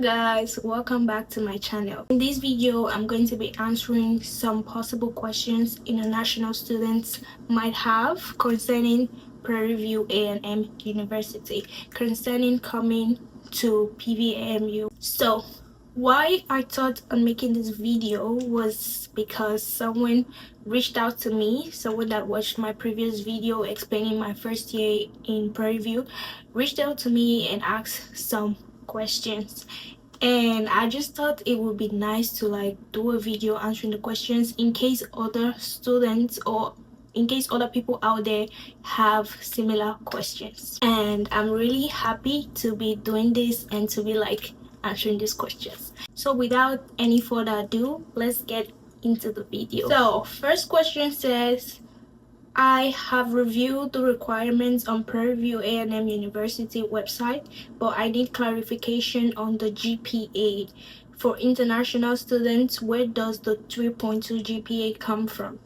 guys, welcome back to my channel. In this video I'm going to be answering some possible questions international students might have concerning Prairie View A&M University, concerning coming to PVAMU. So why I thought on making this video was because someone reached out to me. Someone that watched my previous video explaining my first year in Prairie View reached out to me and asked some questions, and I just thought it would be nice to like do a video answering the questions in case other students or in case other people out there have similar questions. And I'm really happy to be doing this and to be like answering these questions. So without any further ado, let's get into the video. So first question says, I have reviewed the requirements on Prairie View A&M University website, but I need clarification on the GPA. For international students, where does the 3.2 GPA come from?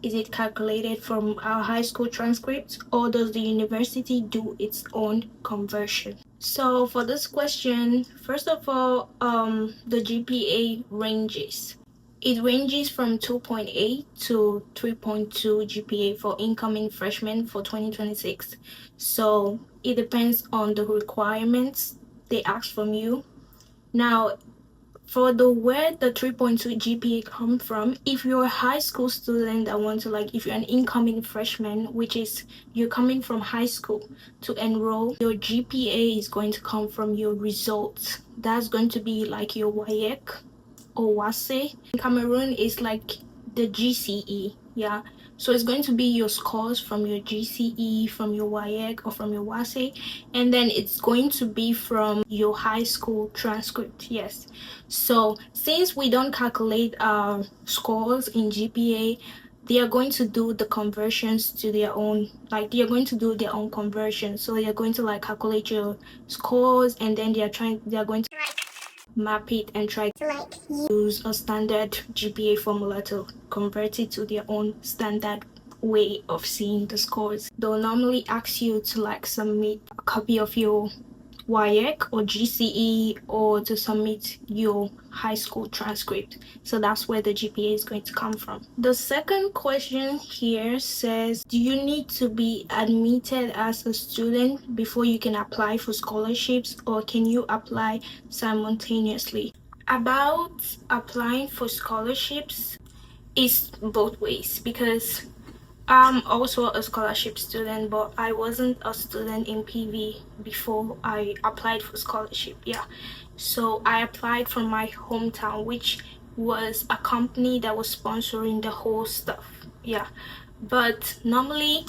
Is it calculated from our high school transcripts, or does the university do its own conversion? So for this question, first of all, the GPA ranges. It ranges from 2.8 to 3.2 GPA for incoming freshmen for 2026. So it depends on the requirements they ask from you. Now, for the where the 3.2 GPA come from, if you're a high school student that want to if you're an incoming freshman, which is you're coming from high school to enroll, your GPA is going to come from your results. That's going to be like your WAEC or WASE. In Cameroon is like the GCE, yeah. So it's going to be your scores from your GCE, from your WAEC, or from your WASE, and then it's going to be from your high school transcript, yes. So since we don't calculate our scores in GPA, they are going to do the conversions to their own, they are going to do their own conversion. So they are going to calculate your scores, and then they are going to map it and try to use a standard GPA formula to convert it to their own standard way of seeing the scores. They'll normally ask you to submit a copy of your WAEC or GCE, or to submit your high school transcript. So that's where the GPA is going to come from. The second question here says, do you need to be admitted as a student before you can apply for scholarships, or can you apply simultaneously? About applying for scholarships, it's both ways, because I'm also a scholarship student, but I wasn't a student in PV before I applied for scholarship, yeah. So I applied from my hometown, which was a company that was sponsoring the whole stuff, yeah. But normally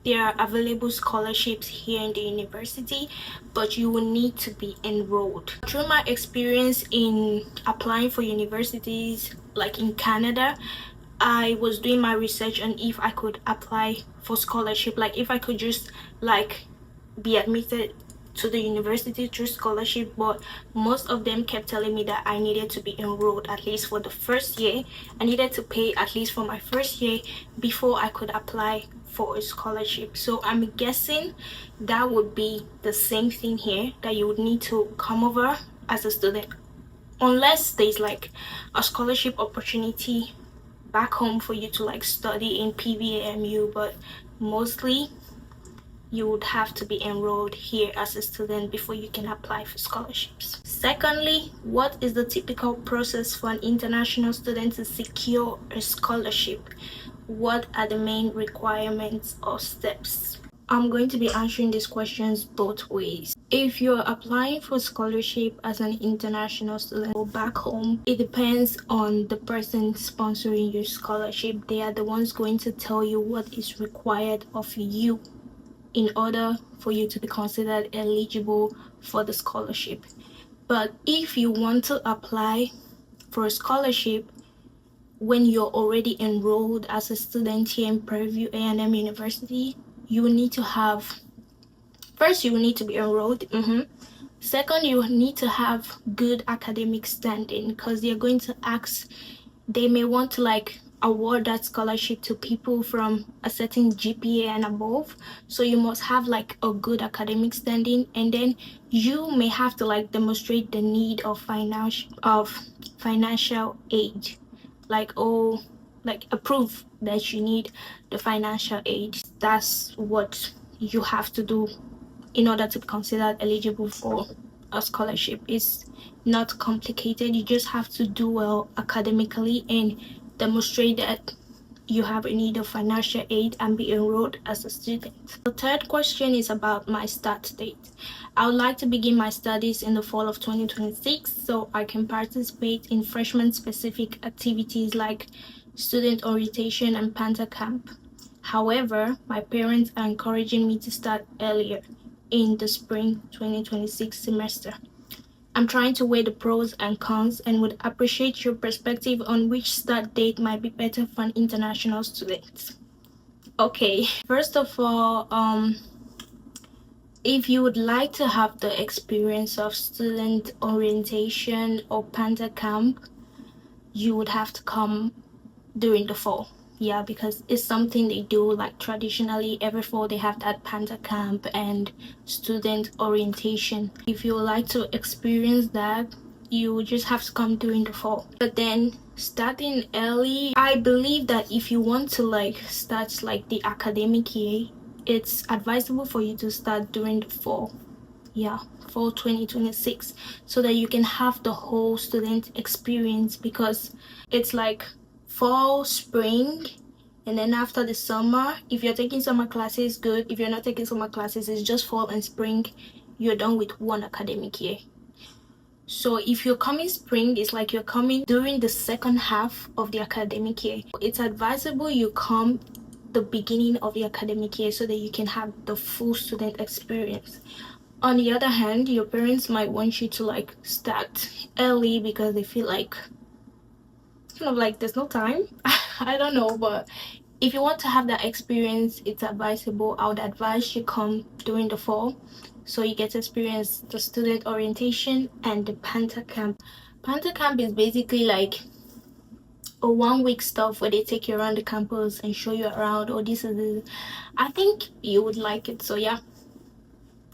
there are available scholarships here in the university, but you will need to be enrolled. Through my experience in applying for universities in Canada, I was doing my research on if I could apply for scholarship, if I could just be admitted to the university through scholarship, but most of them kept telling me that I needed to be enrolled at least for the first year. I needed to pay at least for my first year before I could apply for a scholarship. So I'm guessing that would be the same thing here, that you would need to come over as a student, unless there's a scholarship opportunity back home for you to study in PVAMU, but mostly you would have to be enrolled here as a student before you can apply for scholarships. Secondly, what is the typical process for an international student to secure a scholarship? What are the main requirements or steps? I'm going to be answering these questions both ways. If you're applying for scholarship as an international student or back home, it depends on the person sponsoring your scholarship. They are the ones going to tell you what is required of you in order for you to be considered eligible for the scholarship. But if you want to apply for a scholarship when you're already enrolled as a student here in Prairie View A&M University, you will need to have, first you will need to be enrolled. Second, you will need to have good academic standing, because they're going to ask, they may want to award that scholarship to people from a certain GPA and above. So you must have like a good academic standing, and then you may have to like demonstrate the need of financial aid, like, oh, like a proof that you need the financial aid. That's what you have to do in order to be considered eligible for a scholarship. It's not complicated. You just have to do well academically and demonstrate that you have a need of financial aid and be enrolled as a student. The third question is about my start date. I would like to begin my studies in the fall of 2026 so I can participate in freshman specific activities like student orientation and Panther Camp. However, my parents are encouraging me to start earlier in the spring 2026 semester. I'm trying to weigh the pros and cons and would appreciate your perspective on which start date might be better for an international student. Okay, first of all, if you would like to have the experience of student orientation or Panther Camp, you would have to come during the fall. Yeah, because it's something they do like traditionally every fall. They have that Panther Camp and student orientation. If you would like to experience that, you just have to come during the fall. But then starting early, I believe that if you want to like start like the academic year, it's advisable for you to start during the fall. Yeah, fall 2026, so that you can have the whole student experience, because it's like fall, spring, and then after the summer, if you're taking summer classes, good. If you're not taking summer classes, it's just fall and spring. You're done with one academic year. So if you're coming spring, it's like you're coming during the second half of the academic year. It's advisable you come the beginning of the academic year so that you can have the full student experience. On the other hand, your parents might want you to like start early because they feel like kind of like there's no time. I don't know, but if you want to have that experience, it's advisable. I would advise you come during the fall so you get to experience the student orientation and the Panther Camp. Panther Camp is basically like a 1 week stuff where they take you around the campus and show you around. Oh, this is this. I think you would like it. So yeah,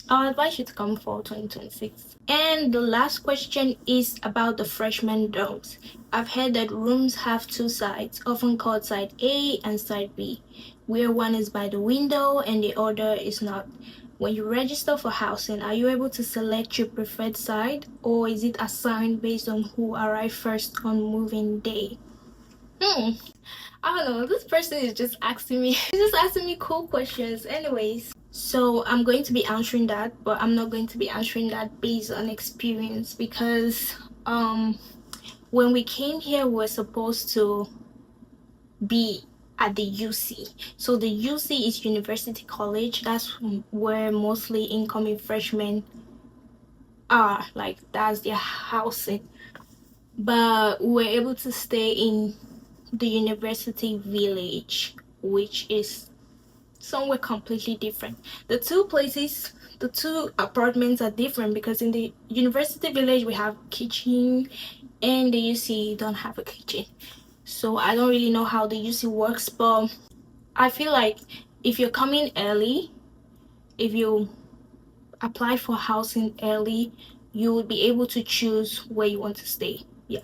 I'll advise you to come for 2026. And the last question is about the freshman dorms. I've heard that rooms have two sides, often called side A and side B, where one is by the window and the other is not. When you register for housing, are you able to select your preferred side, or is it assigned based on who arrived first on moving day? I don't know. This person is just asking me. He's just asking me cool questions. Anyways, so I'm going to be answering that, but I'm not going to be answering that based on experience, because when we came here, we were supposed to be at the UC. So the UC is University College. That's where mostly incoming freshmen are. Like, that's their housing. But we were able to stay in the University Village, which is somewhere completely different. The two apartments are different, because in the University Village we have kitchen, and the UC don't have a kitchen. So I don't really know how the UC works, but I feel like if you're coming early, if you apply for housing early, you would be able to choose where you want to stay. Yeah,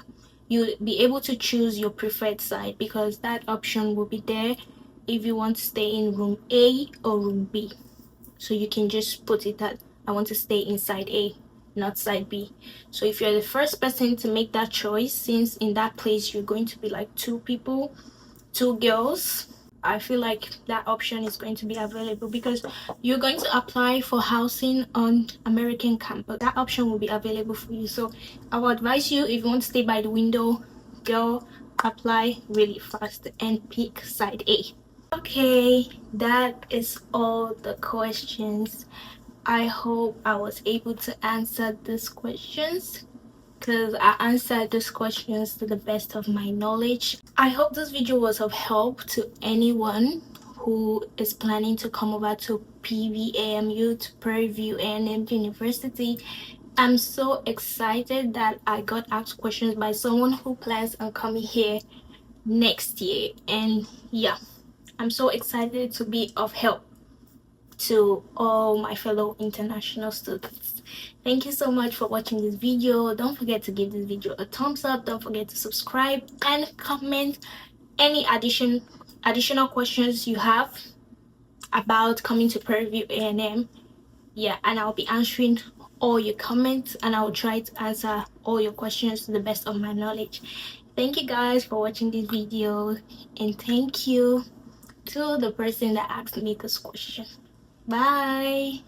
you'll be able to choose your preferred side, because that option will be there if you want to stay in room A or room B. So you can just put it that I want to stay inside A, not side B. So if you're the first person to make that choice, since in that place you're going to be like two people, two girls, I feel like that option is going to be available, because you're going to apply for housing on American campus. That option will be available for you. So I would advise you, if you want to stay by the window, girl, apply really fast and pick side A. Okay, that is all the questions. I hope I was able to answer these questions, because I answered these questions to the best of my knowledge. I hope this video was of help to anyone who is planning to come over to PVAMU, to Prairie View A&M University. I'm so excited that I got asked questions by someone who plans on coming here next year. And yeah, I'm so excited to be of help to all my fellow international students. Thank you so much for watching this video. Don't forget to give this video a thumbs up. Don't forget to subscribe and comment any additional questions you have about coming to Prairie View A&M. Yeah, and I'll be answering all your comments, and I'll try to answer all your questions to the best of my knowledge. Thank you guys for watching this video, and thank you to the person that asked me this question. Bye.